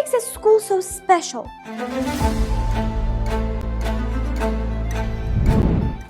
makes a school so special?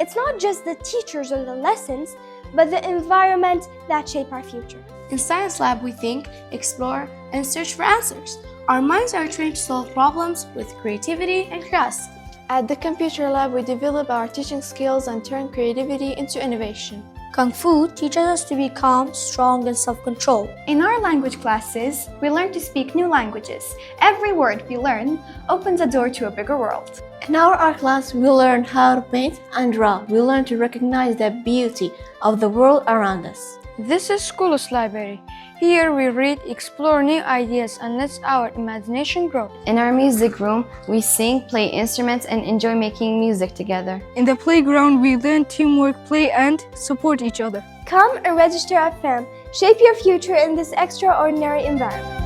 It's not just the teachers or the lessons, but the environment that shape our future. In Science Lab, we think, explore, and search for answers. Our minds are trained to solve problems with creativity and curiosity. At the Computer Lab, we develop our teaching skills and turn creativity into innovation. Kung Fu teaches us to be calm, strong, and self-controlled. In our language classes, we learn to speak new languages. Every word we learn opens a door to a bigger world. In our art class, we learn how to paint and draw. We learn to recognize the beauty of the world around us. This is School's Library. Here we read, explore new ideas, and let our imagination grow. In our music room, we sing, play instruments, and enjoy making music together. In the playground, we learn teamwork, play, and support each other. Come and register at FAM. Shape your future in this extraordinary environment.